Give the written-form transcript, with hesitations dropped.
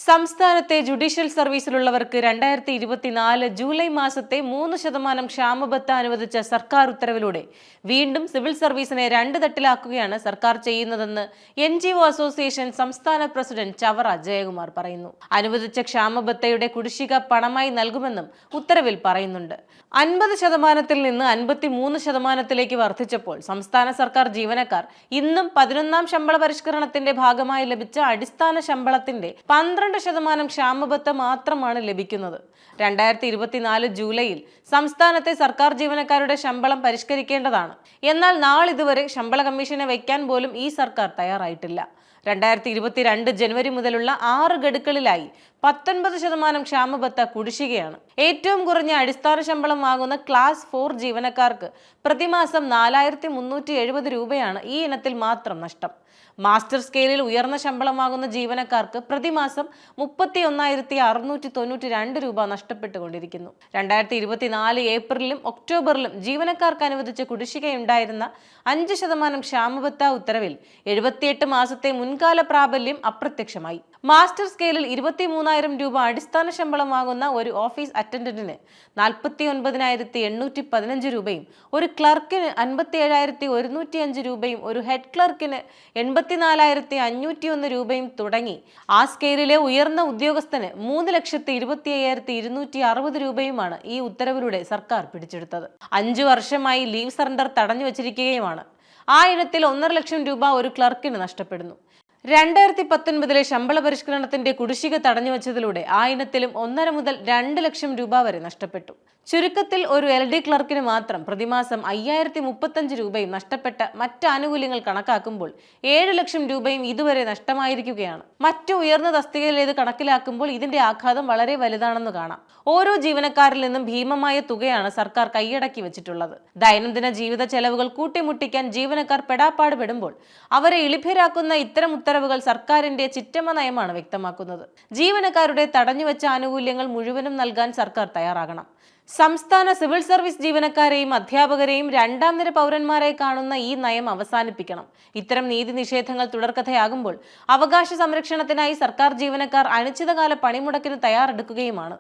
സംസ്ഥാനത്തെ judicial സർവീസിലുള്ളവർക്ക് 2024 July മാസത്തെ 3% ക്ഷാമബത്ത അനുവദിച്ച സർക്കാർ ഉത്തരവിലൂടെ വീണ്ടും സിവിൽ സർവീസിനെ 2 തട്ടിലാക്കുകയാണ് സർക്കാർ ചെയ്യുന്നതെന്ന് NGO അസോസിയേഷൻ സംസ്ഥാന പ്രസിഡന്റ് ചവറ ജയകുമാർ പറയുന്നു. അനുവദിച്ച ക്ഷാമബത്തയുടെ കുടിശ്ശിക പണമായി നൽകുമെന്നും ഉത്തരവിൽ പറയുന്നുണ്ട്. 50% നിന്ന് 53% വർദ്ധിച്ചപ്പോൾ സംസ്ഥാന സർക്കാർ ജീവനക്കാർ ഇന്നും 11ാം ശമ്പള പരിഷ്കരണത്തിന്റെ ഭാഗമായി ലഭിച്ച അടിസ്ഥാന ശമ്പളത്തിന്റെ 12% ക്ഷാമബത്ത മാത്രമാണ് ലഭിക്കുന്നത്. 2024 ജൂലൈയിൽ സംസ്ഥാനത്തെ സർക്കാർ ജീവനക്കാരുടെ ശമ്പളം പരിഷ്കരിക്കേണ്ടതാണ്. എന്നാൽ നാളിതുവരെ ശമ്പള കമ്മീഷനെ വയ്ക്കാൻ പോലും ഈ സർക്കാർ തയ്യാറായിട്ടില്ല. 2022 ജനുവരി മുതലുള്ള 6 ഗഡുക്കളിലായി 19% ക്ഷാമബത്ത കുടിശ്ശികയാണ്. ഏറ്റവും കുറഞ്ഞ അടിസ്ഥാന ശമ്പളം വാങ്ങുന്ന ക്ലാസ് 4 ജീവനക്കാർക്ക് പ്രതിമാസം 4370 രൂപയാണ് ഈ ഇനത്തിൽ മാത്രം നഷ്ടം. മാസ്റ്റർ സ്കെയിലിൽ ഉയർന്ന ശമ്പളം വാങ്ങുന്ന ജീവനക്കാർക്ക് പ്രതിമാസം 31,692 രൂപ നഷ്ടപ്പെട്ടുകൊണ്ടിരിക്കുന്നു. 2024 ഏപ്രിലിലും ഒക്ടോബറിലും ജീവനക്കാർക്ക് അനുവദിച്ച കുടിശ്ശികയുണ്ടായിരുന്ന 5% ക്ഷാമബത്ത ഉത്തരവിൽ 78 മാസത്തെ മുൻകാല പ്രാബല്യം അപ്രത്യക്ഷമായി. മാസ്റ്റർ സ്കെയിലിൽ 23,000 രൂപ അടിസ്ഥാന ശമ്പളം വാങ്ങുന്ന ഒരു ഓഫീസ് അറ്റൻഡന്റിന് 49,815 രൂപയും, ഒരു ക്ലർക്കിന് 57,105 രൂപയും, ഒരു ഹെഡ് ക്ലർക്കിന് 84,501 രൂപയും തുടങ്ങി ആ സ്കെയിലിലെ ഉയർന്ന ഉദ്യോഗസ്ഥന് 3,25,260 രൂപയുമാണ് ഈ ഉത്തരവിലൂടെ സർക്കാർ പിടിച്ചെടുത്തത്. 5 വർഷമായി ലീവ് സറണ്ടർ തടഞ്ഞു വച്ചിരിക്കുകയുമാണ്. ആ ഇനത്തിൽ 1.5 ലക്ഷം രൂപ ഒരു ക്ലർക്കിന് നഷ്ടപ്പെടുന്നു. 2019 ശമ്പള പരിഷ്കരണത്തിന്റെ കുടിശ്ശിക തടഞ്ഞുവച്ചതിലൂടെ ആ ഇനത്തിലും 1.5 മുതൽ 2 ലക്ഷം രൂപ വരെ നഷ്ടപ്പെട്ടു. ചുരുക്കത്തിൽ ഒരു LD ക്ലർക്കിന് മാത്രം പ്രതിമാസം 5,035 രൂപയും നഷ്ടപ്പെട്ട മറ്റ് ആനുകൂല്യങ്ങൾ കണക്കാക്കുമ്പോൾ 7 ലക്ഷം രൂപയും ഇതുവരെ നഷ്ടമായിരിക്കുകയാണ്. മറ്റു ഉയർന്ന തസ്തികയിലേത് കണക്കിലാക്കുമ്പോൾ ഇതിന്റെ ആഘാതം വളരെ വലുതാണെന്ന് കാണാം. ഓരോ ജീവനക്കാരിൽ നിന്നും ഭീമമായ തുകയാണ് സർക്കാർ കൈയടക്കി വെച്ചിട്ടുള്ളത്. ദൈനംദിന ജീവിത ചെലവുകൾ കൂട്ടിമുട്ടിക്കാൻ ജീവനക്കാർ പെടാപ്പാട് പെടുമ്പോൾ അവരെ ഇളിഭ്യരാക്കുന്ന ഇത്തരം ഉത്തരവുകൾ സർക്കാരിന്റെ ചിറ്റമ്മ നയമാണ് വ്യക്തമാക്കുന്നത്. ജീവനക്കാരുടെ തടഞ്ഞുവെച്ച ആനുകൂല്യങ്ങൾ മുഴുവനും നൽകാൻ സർക്കാർ തയ്യാറാകണം. സംസ്ഥാന സിവിൽ സർവീസ് ജീവനക്കാരെയും അധ്യാപകരെയും 2ാം നിര പൗരന്മാരെ കാണുന്ന ഈ നയം അവസാനിപ്പിക്കണം. ഇത്തരം നീതി നിഷേധങ്ങൾ തുടർക്കഥയാകുമ്പോൾ അവകാശ സംരക്ഷണത്തിനായി സർക്കാർ ജീവനക്കാർ അനിശ്ചിതകാല പണിമുടക്കിന് തയ്യാറെടുക്കുകയുമാണ്.